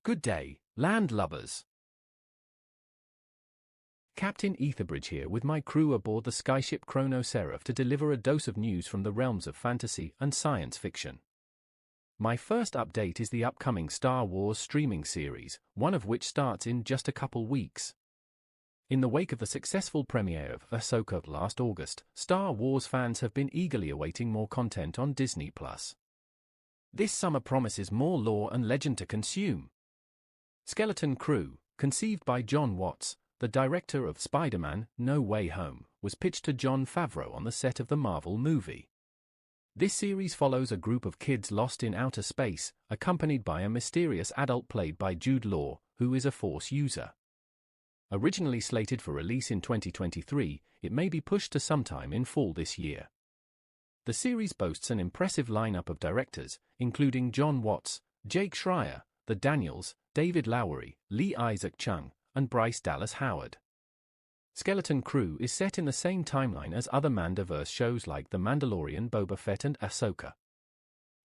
Good day, landlubbers. Captain Etherbridge here with my crew aboard the skyship Chronoseraph to deliver a dose of news from the realms of fantasy and science fiction. My first update is the upcoming Star Wars streaming series, one of which starts in just a couple weeks. In the wake of the successful premiere of Ahsoka last August, Star Wars fans have been eagerly awaiting more content on Disney+. This summer promises more lore and legend to consume. Skeleton Crew, conceived by John Watts, the director of Spider-Man: No Way Home, was pitched to Jon Favreau on the set of the Marvel movie. This series follows a group of kids lost in outer space, accompanied by a mysterious adult played by Jude Law, who is a Force user. Originally slated for release in 2023, it may be pushed to sometime in fall this year. The series boasts an impressive lineup of directors, including John Watts, Jake Schreier, The Daniels, David Lowery, Lee Isaac Chung, and Bryce Dallas Howard. Skeleton Crew is set in the same timeline as other Mandoverse shows like The Mandalorian, Boba Fett and Ahsoka.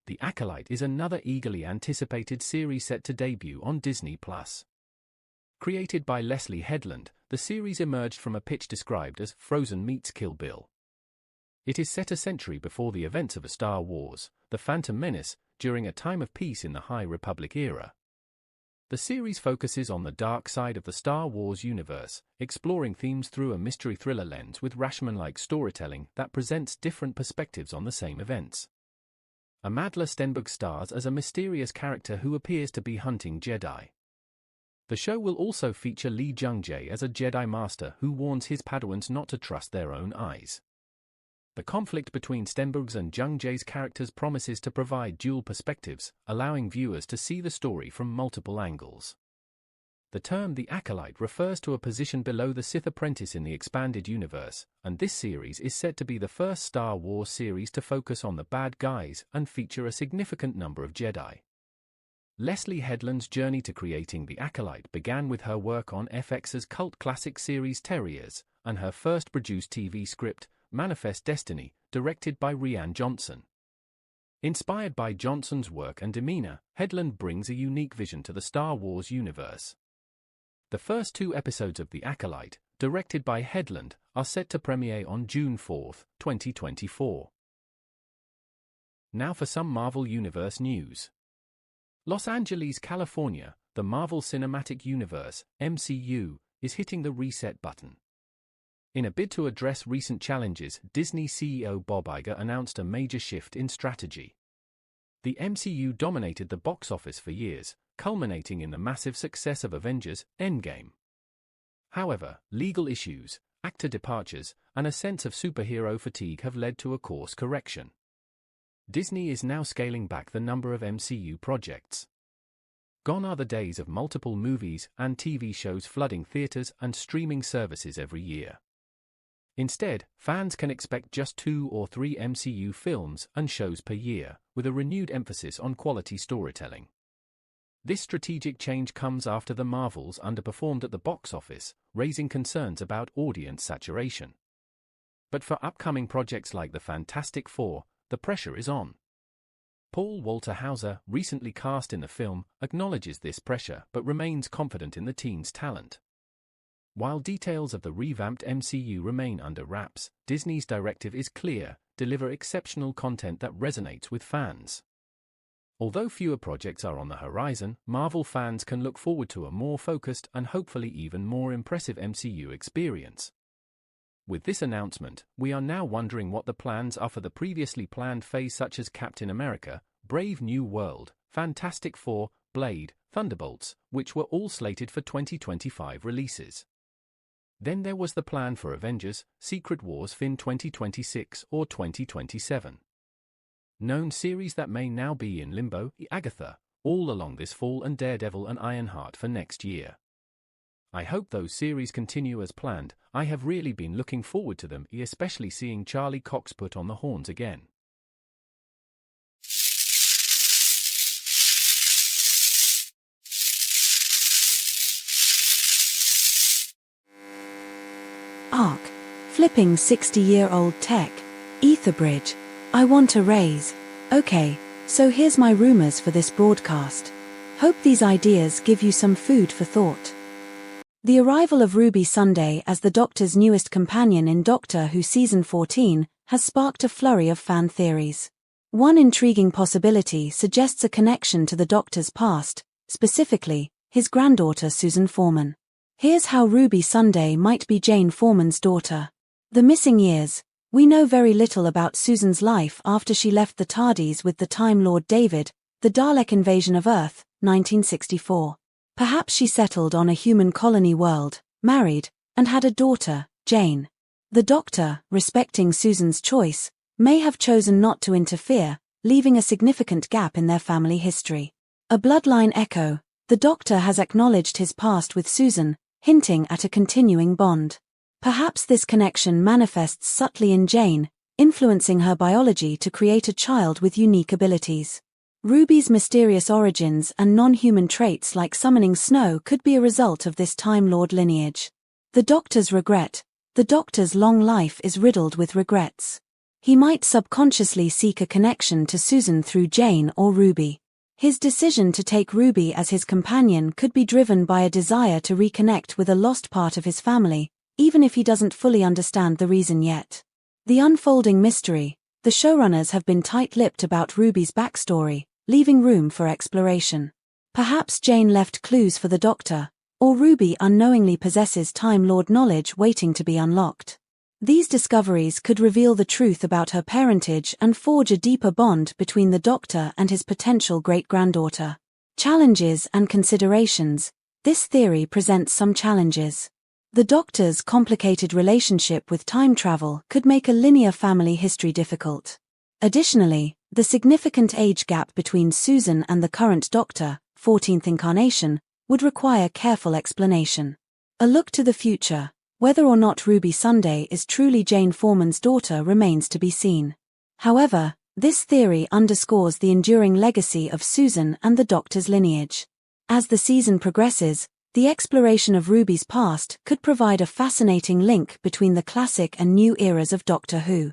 The Acolyte is another eagerly anticipated series set to debut on Disney+. Created by Leslie Headland, the series emerged from a pitch described as Frozen meets Kill Bill. It is set a century before the events of A Star Wars: The Phantom Menace, during a time of peace in the High Republic era. The series focuses on the dark side of the Star Wars universe, exploring themes through a mystery thriller lens with Rashomon-like storytelling that presents different perspectives on the same events. Amadla Stenberg stars as a mysterious character who appears to be hunting Jedi. The show will also feature Lee Jung-jae as a Jedi Master who warns his Padawans not to trust their own eyes. The conflict between Stenberg's and Jung-jae's characters promises to provide dual perspectives, allowing viewers to see the story from multiple angles. The term The Acolyte refers to a position below the Sith apprentice in the expanded universe, and this series is set to be the first Star Wars series to focus on the bad guys and feature a significant number of Jedi. Leslie Headland's journey to creating The Acolyte began with her work on FX's cult classic series Terriers, and her first produced TV script, Manifest Destiny, directed by Rian Johnson. Inspired by Johnson's work and demeanor, Headland brings a unique vision to the Star Wars universe. The first 2 episodes of The Acolyte, directed by Headland, are set to premiere on June 4, 2024. Now for some Marvel Universe news. Los Angeles, California, the Marvel Cinematic Universe, MCU, is hitting the reset button. In a bid to address recent challenges, Disney CEO Bob Iger announced a major shift in strategy. The MCU dominated the box office for years, culminating in the massive success of Avengers: Endgame. However, legal issues, actor departures, and a sense of superhero fatigue have led to a course correction. Disney is now scaling back the number of MCU projects. Gone are the days of multiple movies and TV shows flooding theaters and streaming services every year. Instead, fans can expect just 2 or 3 MCU films and shows per year, with a renewed emphasis on quality storytelling. This strategic change comes after the Marvels underperformed at the box office, raising concerns about audience saturation. But for upcoming projects like the Fantastic Four, the pressure is on. Paul Walter Hauser, recently cast in the film, acknowledges this pressure but remains confident in the teen's talent. While details of the revamped MCU remain under wraps, Disney's directive is clear: deliver exceptional content that resonates with fans. Although fewer projects are on the horizon, Marvel fans can look forward to a more focused and hopefully even more impressive MCU experience. With this announcement, we are now wondering what the plans are for the previously planned phase such as Captain America, Brave New World, Fantastic Four, Blade, Thunderbolts, which were all slated for 2025 releases. Then there was the plan for Avengers: Secret Wars fin 2026 or 2027. Known series that may now be in limbo: Agatha, all along this fall, and Daredevil and Ironheart for next year. I hope those series continue as planned. I have really been looking forward to them, especially seeing Charlie Cox put on the horns again. Arc. Flipping 60-year-old tech. Etherbridge. I want a raise. Okay, so here's my rumors for this broadcast. Hope these ideas give you some food for thought. The arrival of Ruby Sunday as the Doctor's newest companion in Doctor Who Season 14 has sparked a flurry of fan theories. One intriguing possibility suggests a connection to the Doctor's past, specifically, his granddaughter Susan Foreman. Here's how Ruby Sunday might be Jane Foreman's daughter. The missing years. We know very little about Susan's life after she left the TARDIS with the Time Lord David, the Dalek invasion of Earth, 1964. Perhaps she settled on a human colony world, married, and had a daughter, Jane. The Doctor, respecting Susan's choice, may have chosen not to interfere, leaving a significant gap in their family history. A bloodline echo. The Doctor has acknowledged his past with Susan, hinting at a continuing bond. Perhaps this connection manifests subtly in Jane, influencing her biology to create a child with unique abilities. Ruby's mysterious origins and non-human traits like summoning snow could be a result of this Time Lord lineage. The Doctor's regret. The Doctor's long life is riddled with regrets. He might subconsciously seek a connection to Susan through Jane or Ruby. His decision to take Ruby as his companion could be driven by a desire to reconnect with a lost part of his family, even if he doesn't fully understand the reason yet. The unfolding mystery. The showrunners have been tight-lipped about Ruby's backstory, leaving room for exploration. Perhaps Jane left clues for the Doctor, or Ruby unknowingly possesses Time Lord knowledge waiting to be unlocked. These discoveries could reveal the truth about her parentage and forge a deeper bond between the Doctor and his potential great-granddaughter. Challenges and considerations. This theory presents some challenges. The Doctor's complicated relationship with time travel could make a linear family history difficult. Additionally, the significant age gap between Susan and the current Doctor, 14th incarnation, would require careful explanation. A look to the future. Whether or not Ruby Sunday is truly Jane Foreman's daughter remains to be seen. However, this theory underscores the enduring legacy of Susan and the Doctor's lineage. As the season progresses, the exploration of Ruby's past could provide a fascinating link between the classic and new eras of Doctor Who.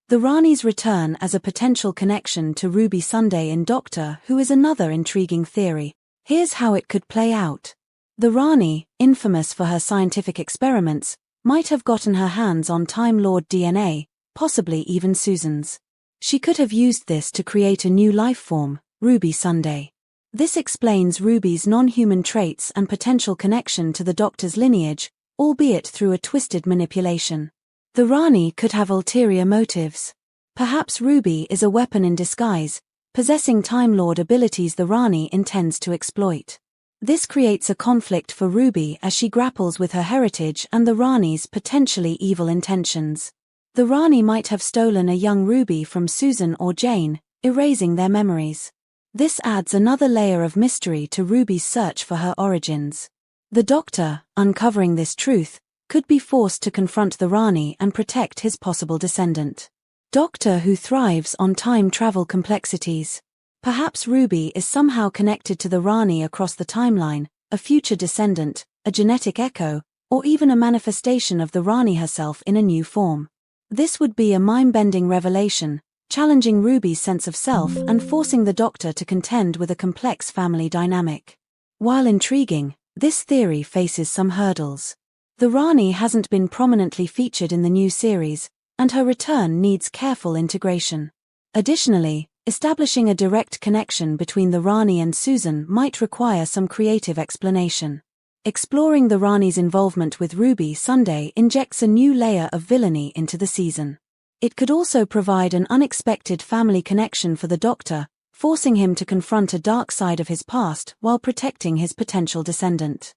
The Rani's return as a potential connection to Ruby Sunday in Doctor Who is another intriguing theory. Here's how it could play out. The Rani, infamous for her scientific experiments, might have gotten her hands on Time Lord DNA, possibly even Susan's. She could have used this to create a new life form, Ruby Sunday. This explains Ruby's non-human traits and potential connection to the Doctor's lineage, albeit through a twisted manipulation. The Rani could have ulterior motives. Perhaps Ruby is a weapon in disguise, possessing Time Lord abilities the Rani intends to exploit. This creates a conflict for Ruby as she grapples with her heritage and the Rani's potentially evil intentions. The Rani might have stolen a young Ruby from Susan or Jane, erasing their memories. This adds another layer of mystery to Ruby's search for her origins. The Doctor, uncovering this truth, could be forced to confront the Rani and protect his possible descendant. Doctor Who thrives on time travel complexities. Perhaps Ruby is somehow connected to the Rani across the timeline, a future descendant, a genetic echo, or even a manifestation of the Rani herself in a new form. This would be a mind-bending revelation, challenging Ruby's sense of self and forcing the Doctor to contend with a complex family dynamic. While intriguing, this theory faces some hurdles. The Rani hasn't been prominently featured in the new series, and her return needs careful integration. Additionally, establishing a direct connection between the Rani and Susan might require some creative explanation. Exploring the Rani's involvement with Ruby Sunday injects a new layer of villainy into the season. It could also provide an unexpected family connection for the Doctor, forcing him to confront a dark side of his past while protecting his potential descendant.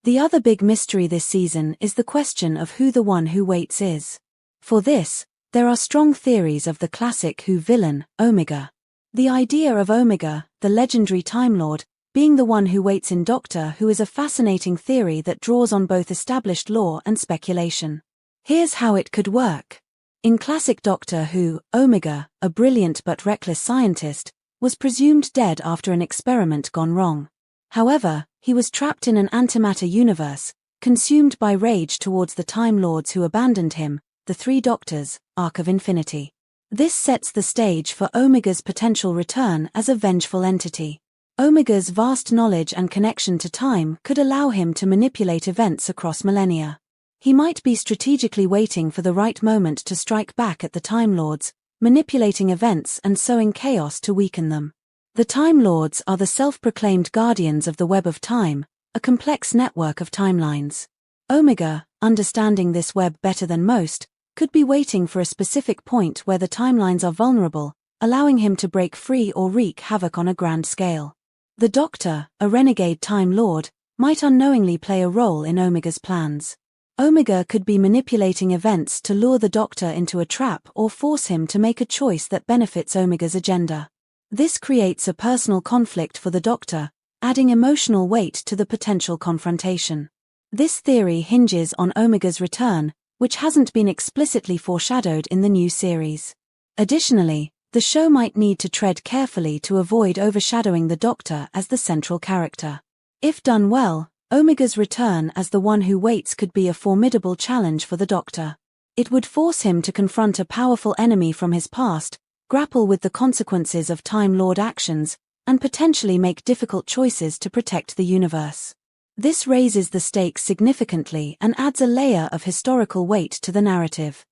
The other big mystery this season is the question of who the one who waits is. For this, there are strong theories of the classic Who villain, Omega. The idea of Omega, the legendary Time Lord, being the one who waits in Doctor Who is a fascinating theory that draws on both established lore and speculation. Here's how it could work. In classic Doctor Who, Omega, a brilliant but reckless scientist, was presumed dead after an experiment gone wrong. However, he was trapped in an antimatter universe, consumed by rage towards the Time Lords who abandoned him, the Three Doctors, Arc of Infinity. This sets the stage for Omega's potential return as a vengeful entity. Omega's vast knowledge and connection to time could allow him to manipulate events across millennia. He might be strategically waiting for the right moment to strike back at the Time Lords, manipulating events and sowing chaos to weaken them. The Time Lords are the self-proclaimed guardians of the web of time, a complex network of timelines. Omega, understanding this web better than most, could be waiting for a specific point where the timelines are vulnerable, allowing him to break free or wreak havoc on a grand scale. The Doctor, a renegade Time Lord, might unknowingly play a role in Omega's plans. Omega could be manipulating events to lure the Doctor into a trap or force him to make a choice that benefits Omega's agenda. This creates a personal conflict for the Doctor, adding emotional weight to the potential confrontation. This theory hinges on Omega's return, which hasn't been explicitly foreshadowed in the new series. Additionally, the show might need to tread carefully to avoid overshadowing the Doctor as the central character. If done well, Omega's return as the one who waits could be a formidable challenge for the Doctor. It would force him to confront a powerful enemy from his past, grapple with the consequences of Time Lord actions, and potentially make difficult choices to protect the universe. This raises the stakes significantly and adds a layer of historical weight to the narrative.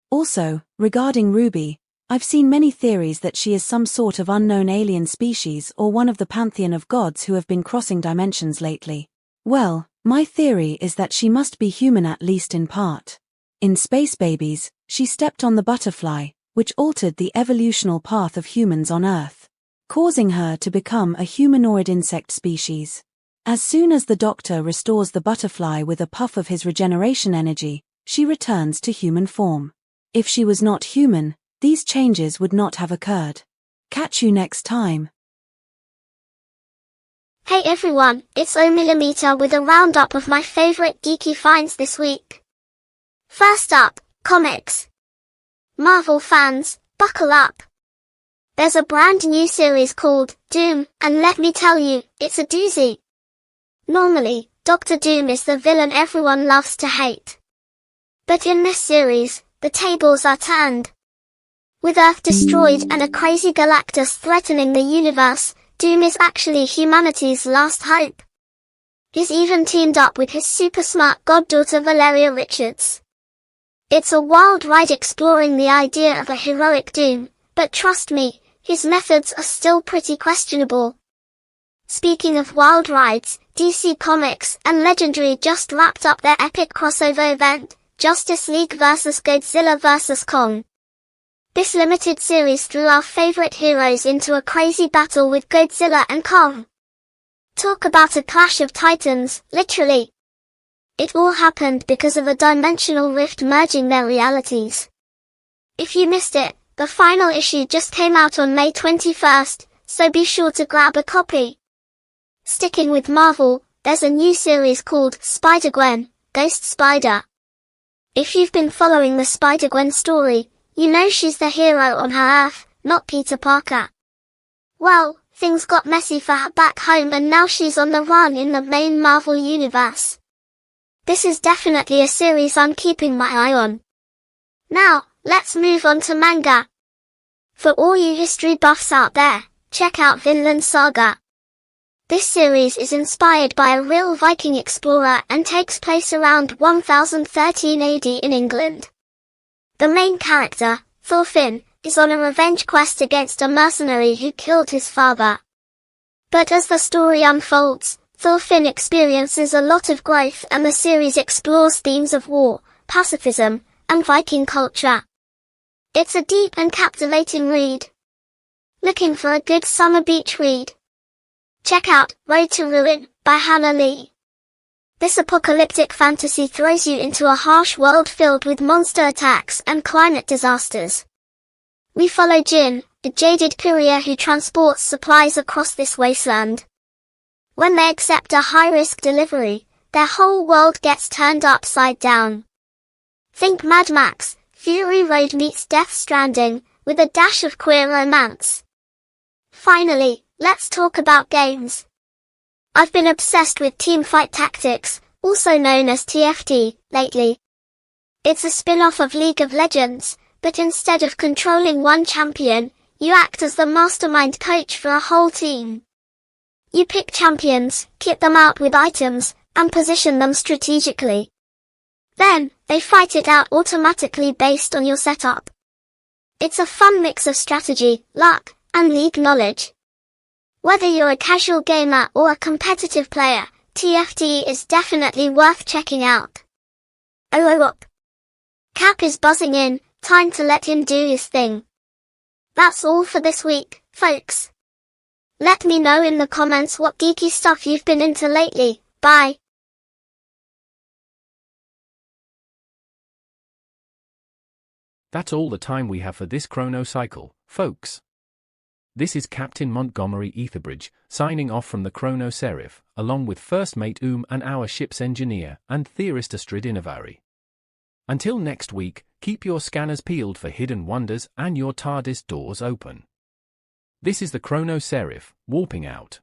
Also, regarding Ruby, I've seen many theories that she is some sort of unknown alien species or one of the pantheon of gods who have been crossing dimensions lately. Well, my theory is that she must be human at least in part. In Space Babies, she stepped on the butterfly, which altered the evolutional path of humans on Earth, causing her to become a humanoid insect species. As soon as the Doctor restores the butterfly with a puff of his regeneration energy, she returns to human form. If she was not human, these changes would not have occurred. Catch you next time. Hey everyone, it's O-Millimeter with a roundup of my favorite geeky finds this week. First up, comics. Marvel fans, buckle up. There's a brand new series called Doom, and let me tell you, it's a doozy. Normally, Doctor Doom is the villain everyone loves to hate. But in this series, the tables are turned. With Earth destroyed and a crazy Galactus threatening the universe, Doom is actually humanity's last hope. He's even teamed up with his super smart goddaughter Valeria Richards. It's a wild ride exploring the idea of a heroic Doom, but trust me, his methods are still pretty questionable. Speaking of wild rides, DC Comics and Legendary just wrapped up their epic crossover event, Justice League vs Godzilla vs Kong. This limited series threw our favorite heroes into a crazy battle with Godzilla and Kong. Talk about a clash of titans, literally. It all happened because of a dimensional rift merging their realities. If you missed it, the final issue just came out on May 21st, so be sure to grab a copy. Sticking with Marvel, there's a new series called Spider-Gwen, Ghost Spider. If you've been following the Spider-Gwen story, you know she's the hero on her Earth, not Peter Parker. Well, things got messy for her back home and now she's on the run in the main Marvel universe. This is definitely a series I'm keeping my eye on. Now, let's move on to manga. For all you history buffs out there, check out Vinland Saga. This series is inspired by a real Viking explorer and takes place around 1013 AD in England. The main character, Thorfinn, is on a revenge quest against a mercenary who killed his father. But as the story unfolds, Thorfinn experiences a lot of growth and the series explores themes of war, pacifism, and Viking culture. It's a deep and captivating read. Looking for a good summer beach read? Check out Road to Ruin by Hannah Lee. This apocalyptic fantasy throws you into a harsh world filled with monster attacks and climate disasters. We follow Jin, a jaded courier who transports supplies across this wasteland. When they accept a high-risk delivery, their whole world gets turned upside down. Think Mad Max, Fury Road meets Death Stranding, with a dash of queer romance. Finally, let's talk about games. I've been obsessed with Teamfight Tactics, also known as TFT, lately. It's a spin-off of League of Legends, but instead of controlling one champion, you act as the mastermind coach for a whole team. You pick champions, kit them out with items, and position them strategically. Then, they fight it out automatically based on your setup. It's a fun mix of strategy, luck, and league knowledge. Whether you're a casual gamer or a competitive player, TFT is definitely worth checking out. Oh, Cap is buzzing in, time to let him do his thing. That's all for this week, folks. Let me know in the comments what geeky stuff you've been into lately. Bye. That's all the time we have for this chrono cycle, folks. This is Captain Montgomery Etherbridge, signing off from the Chrono Serif, along with First Mate and our ship's engineer and theorist Astrid Inavari. Until next week, keep your scanners peeled for hidden wonders and your TARDIS doors open. This is the Chrono Serif, warping out.